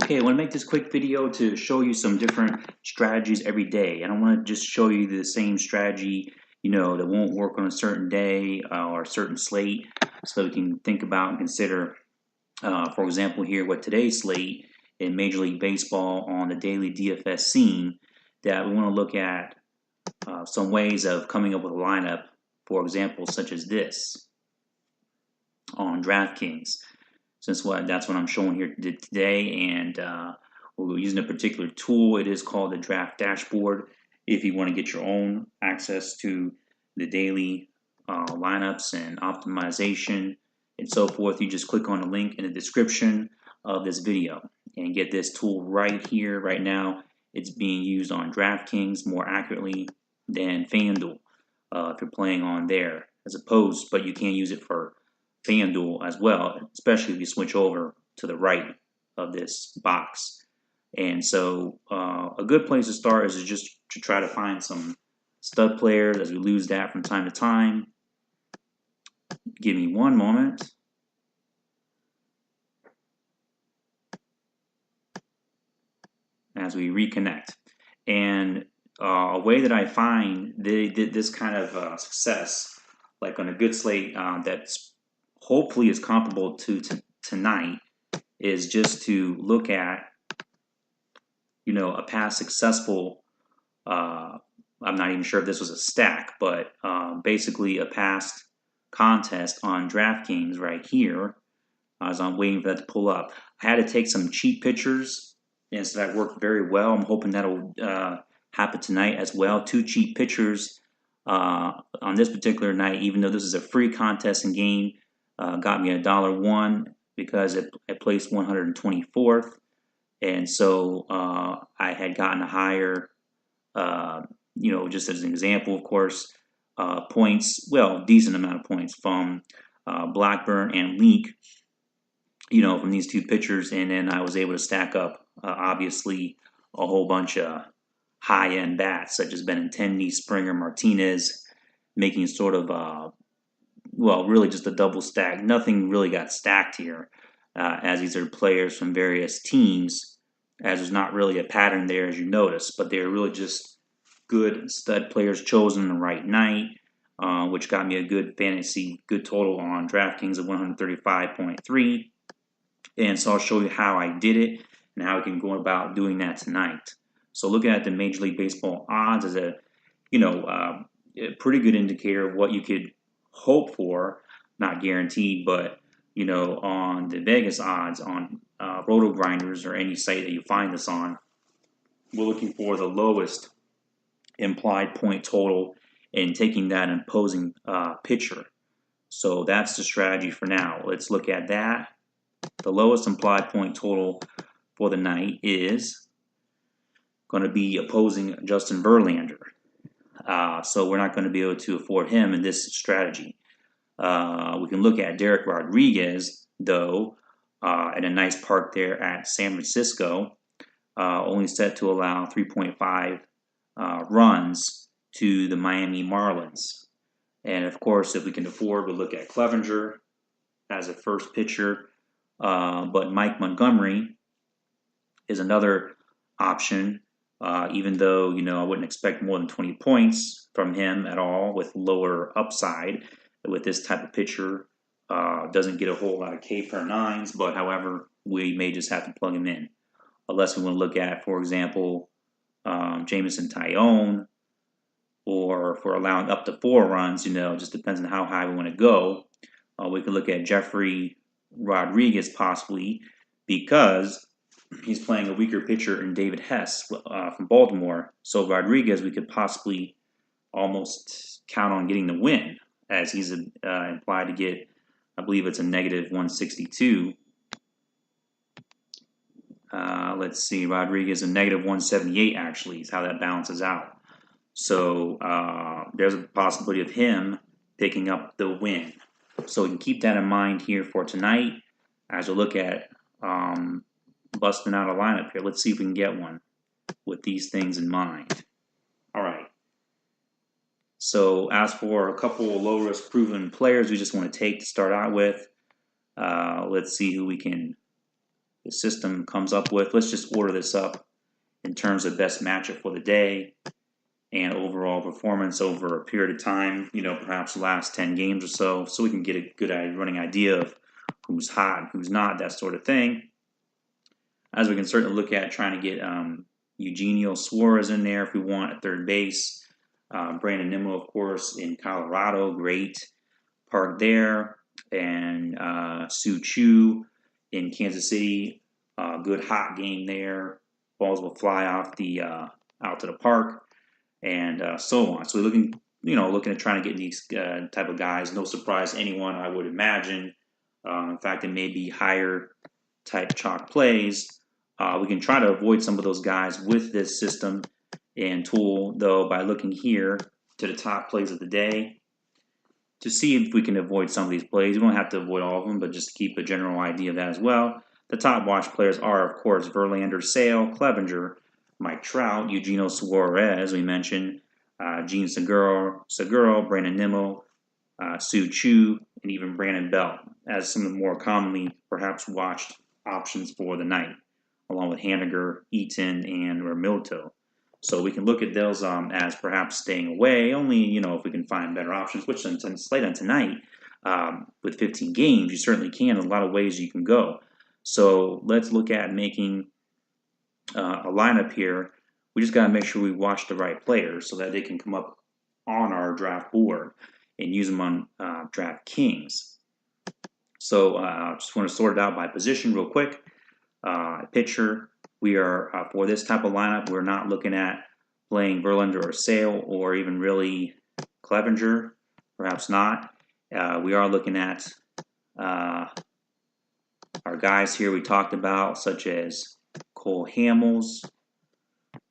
Okay, I want to make this quick video to show you some different strategies every day. I don't want to just show you the same strategy, that won't work on a certain day or a certain slate. So you can think about and consider, for example, here what today's slate in Major League Baseball on the daily DFS scene, that we want to look at some ways of coming up with a lineup, for example, such as this on DraftKings. That's what I'm showing here today, and we're using a particular tool. It is called the Draft Dashboard. If you want to get your own access to the daily lineups and optimization and so forth, you just click on the link in the description of this video and get this tool right here, right now. It's being used on DraftKings more accurately than FanDuel if you're playing on there, but you can use it for FanDuel as well, especially if you switch over to the right of this box. And so a good place to start is just to try to find some stud players, as we lose that from time to time. Give me one moment. As we reconnect. And a way that I find this kind of success, like on a good slate that's hopefully is comparable to tonight, is just to look at, a past successful, I'm not even sure if this was a stack, but basically a past contest on DraftKings right here. As I'm waiting for that to pull up, I had to take some cheap pictures, and so that worked very well. I'm hoping that'll happen tonight as well. 2 cheap pictures on this particular night, even though this is a free contest and game. Got me $1 because it placed 124th, and so I had gotten a higher, just as an example, of course, points, decent amount of points from Blackburn and Leak, from these 2 pitchers, and then I was able to stack up, obviously, a whole bunch of high-end bats, such as Benintendi, Springer, Martinez, making sort of really just a double stack. Nothing really got stacked here, as these are players from various teams, as there's not really a pattern there, as you notice, but they're really just good stud players chosen on the right night, which got me a good total on DraftKings of 135.3. And so I'll show you how I did it and how I can go about doing that tonight. So looking at the Major League Baseball odds is a pretty good indicator of what you could hope for, not guaranteed, but on the Vegas odds on Roto Grinders or any site that you find this on, we're looking for the lowest implied point total and taking that imposing pitcher. So that's the strategy for now. Let's look at that. The lowest implied point total for the night is going to be opposing Justin Verlander. So we're not going to be able to afford him in this strategy. We can look at Derek Rodriguez, though, at a nice park there at San Francisco, only set to allow 3.5 runs to the Miami Marlins. And, of course, if we can afford, we'll look at Clevenger as a first pitcher. But Mike Montgomery is another option, even though, I wouldn't expect more than 20 points from him at all with lower upside. With this type of pitcher, doesn't get a whole lot of K per nines, but however, we may just have to plug him in. Unless we want to look at, for example, Jameson Taillon, or if we're allowing up to 4 runs, just depends on how high we want to go. We could look at Jeffrey Rodriguez possibly, because he's playing a weaker pitcher in David Hess from Baltimore. So Rodriguez, we could possibly almost count on getting the win, as he's implied to get, I believe it's a negative 162. Let's see, Rodriguez a negative 178 actually is how that balances out. So there's a possibility of him picking up the win. So we can keep that in mind here for tonight as we look at busting out a lineup here. Let's see if we can get one with these things in mind. All right. So as for a couple of low-risk proven players we just want to take to start out with, let's see who we can the system comes up with. Let's just order this up in terms of best matchup for the day and overall performance over a period of time, perhaps the last 10 games or so we can get a good running idea of who's hot, who's not, that sort of thing. As we can certainly look at trying to get Eugenio Suarez in there if we want at third base. Brandon Nimmo, of course, in Colorado, great park there. And Sue Chu in Kansas City, good hot game there. Balls will fly off the out to the park, and so on. So we're looking at trying to get these type of guys. No surprise to anyone, I would imagine. In fact, it may be higher type chalk plays. We can try to avoid some of those guys with this system and tool, though, by looking here to the top plays of the day to see if we can avoid some of these plays. We don't have to avoid all of them, but just keep a general idea of that as well. The top watch players are, of course, Verlander, Sale, Clevenger, Mike Trout, Eugenio Suarez, we mentioned, Gene Segura, Brandon Nimmo, Sue Chu, and even Brandon Belt as some of the more commonly perhaps watched options for the night, along with Haniger, Eaton, and Realmuto. So we can look at those as perhaps staying away, only if we can find better options, which on Slate on tonight, with 15 games, you certainly can. There's a lot of ways you can go. So let's look at making a lineup here. We just got to make sure we watch the right players so that they can come up on our draft board and use them on DraftKings. So I just want to sort it out by position real quick. Pitcher, we are, for this type of lineup, we're not looking at playing Verlander or Sale or even really Clevenger, perhaps not. We are looking at our guys here we talked about, such as Cole Hamels,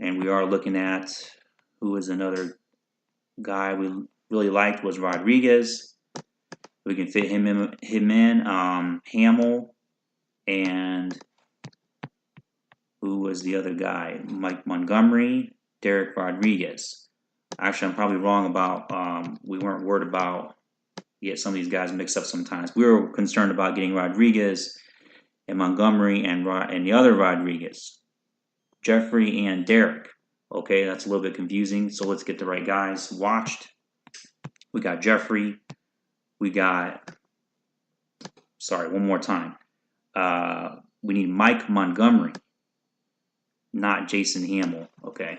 and we are looking at who is another guy we really liked was Rodriguez. We can fit him in. Hamill, and who was the other guy? Mike Montgomery, Derek Rodriguez. Actually, I'm probably wrong about. We weren't worried about get some of these guys mixed up sometimes. We were concerned about getting Rodriguez and Montgomery and the other Rodriguez, Jeffrey and Derek. Okay, that's a little bit confusing. So let's get the right guys watched. We got Jeffrey. We got. Sorry, one more time. We need Mike Montgomery, not Jason Hamill. Okay.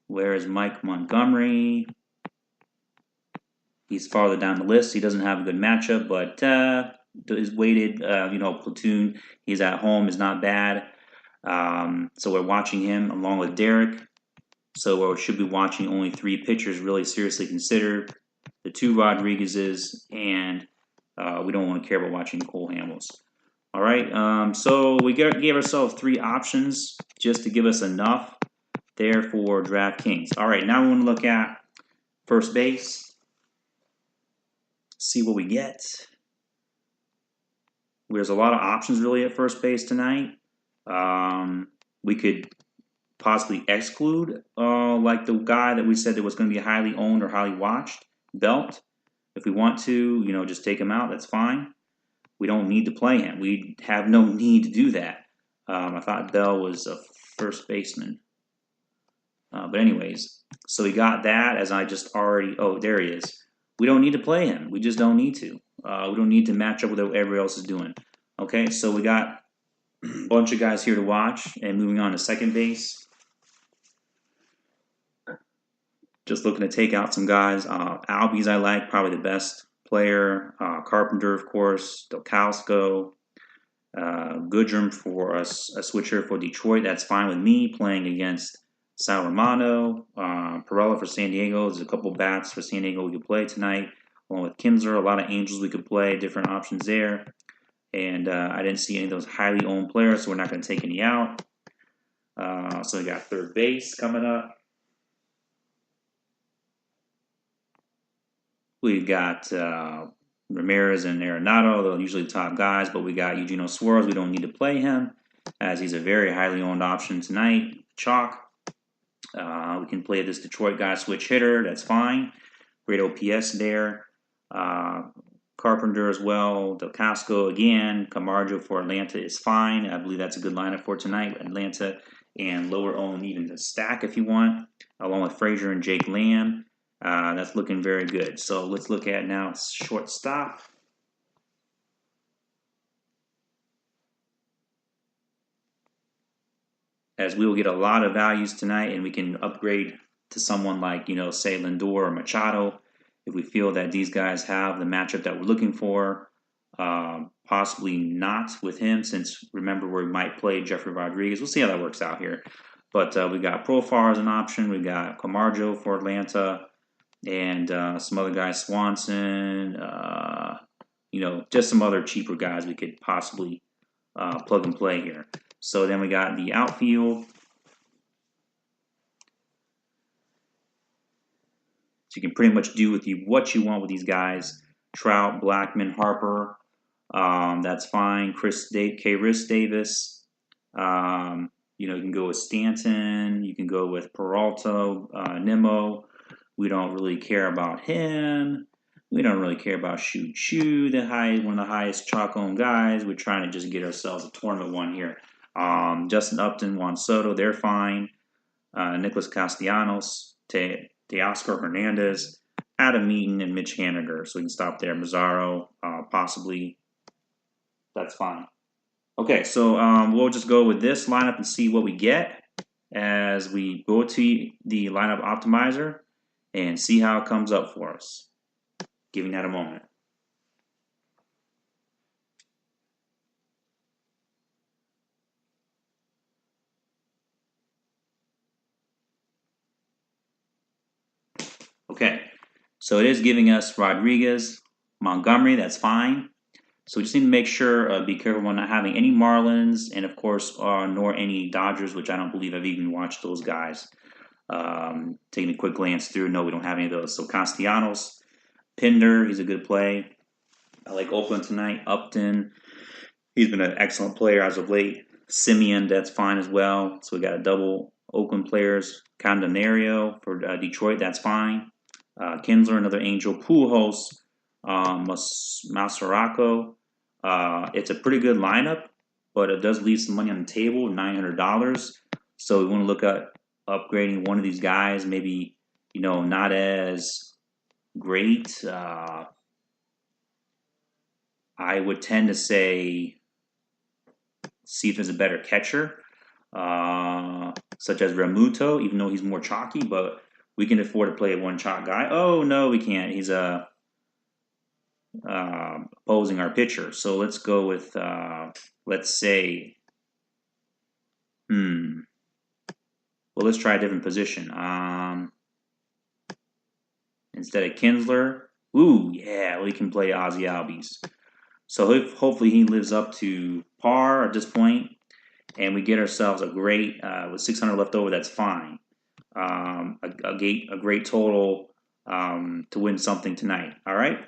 Where is Mike Montgomery? He's farther down the list. He doesn't have a good matchup, but is weighted, platoon. He's at home, is not bad. So we're watching him along with Derek. So we should be watching only 3 pitchers really seriously considered. The 2 Rodriguez's, and we don't want to care about watching Cole Hamels. All right, so we gave ourselves 3 options just to give us enough there for DraftKings. All right, now we want to look at first base. See what we get. There's a lot of options really at first base tonight. We could possibly exclude like the guy that we said that was going to be highly owned or highly watched, Belt. If we want to, just take him out, that's fine. We don't need to play him. We have no need to do that. I thought Bell was a first baseman. But anyways, so we got that as I just already, there he is. We don't need to play him. We just don't need to. We don't need to match up with what everybody else is doing. Okay, so we got a bunch of guys here to watch. And moving on to second base. Just looking to take out some guys. Albies I like, probably the best player. Carpenter, of course. Delcasco. Goodrum for a switcher for Detroit. That's fine with me, playing against Sal Romano. Perella for San Diego. There's a couple bats for San Diego we could play tonight. Along with Kinsler, a lot of Angels we could play. Different options there. And I didn't see any of those highly owned players, so we're not going to take any out. So we got third base coming up. We've got Ramirez and Arenado. They're usually the top guys, but we got Eugenio Suarez. We don't need to play him, as he's a very highly owned option tonight. Chalk. We can play this Detroit guy switch hitter. That's fine. great OPS there. Carpenter as well. Del Casco again. Camargo for Atlanta is fine. I believe that's a good lineup for tonight. Atlanta and lower owned even to stack if you want, along with Frazier and Jake Lamb. That's looking very good. So let's look at now shortstop. As we will get a lot of values tonight, and we can upgrade to someone like, say Lindor or Machado, if we feel that these guys have the matchup that we're looking for. Possibly not with him, since remember we might play Jeffrey Rodriguez. We'll see how that works out here. But we got Profar as an option. We got Camargo for Atlanta, and some other guys, Swanson. Just some other cheaper guys we could possibly plug and play here. So then we got the outfield. So you can pretty much do with what you want with these guys. Trout, Blackman, Harper. That's fine. Chris Davis. You can go with Stanton. You can go with Peralta, Nimmo. We don't really care about him. We don't really care about Chu, one of the highest chalk owned guys. We're trying to just get ourselves a tournament one here. Justin Upton, Juan Soto, they're fine. Nicholas Castellanos, Teoscar Hernandez, Adam Eaton, and Mitch Haniger. So we can stop there. Mazzaro, possibly. That's fine. Okay, so we'll just go with this lineup and see what we get as we go to the lineup optimizer and see how it comes up for us. Giving that a moment. Okay, so it is giving us Rodriguez, Montgomery, that's fine. So we just need to make sure, be careful when not having any Marlins, and of course, nor any Dodgers, which I don't believe I've even watched those guys. Taking a quick glance through, no, we don't have any of those. So Castellanos, Pinder, he's a good play. I like Oakland tonight. Upton, he's been an excellent player as of late. Simeon, that's fine as well. So we got a double Oakland players. Candelario for Detroit, that's fine. Kinsler, another Angel. Pujols, Masaraco. It's a pretty good lineup, but it does leave some money on the table, $900. So we want to look at upgrading one of these guys, maybe, not as great. I would tend to say, see if there's a better catcher, such as Ramuto, even though he's more chalky, but we can afford to play a one chalk guy. Oh, no, we can't. He's opposing our pitcher. So let's go with, let's say, well, let's try a different position. Instead of Kinsler, we can play Ozzie Albies. So hopefully he lives up to par at this point, and we get ourselves a great, with 600 left over, that's fine. A great total to win something tonight. All right?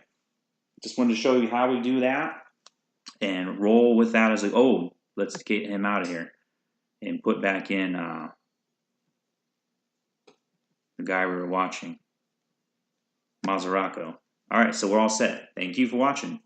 Just wanted to show you how we do that and roll with that as let's get him out of here and put back in the guy we were watching, Mazzaraco. All right, so we're all set. Thank you for watching.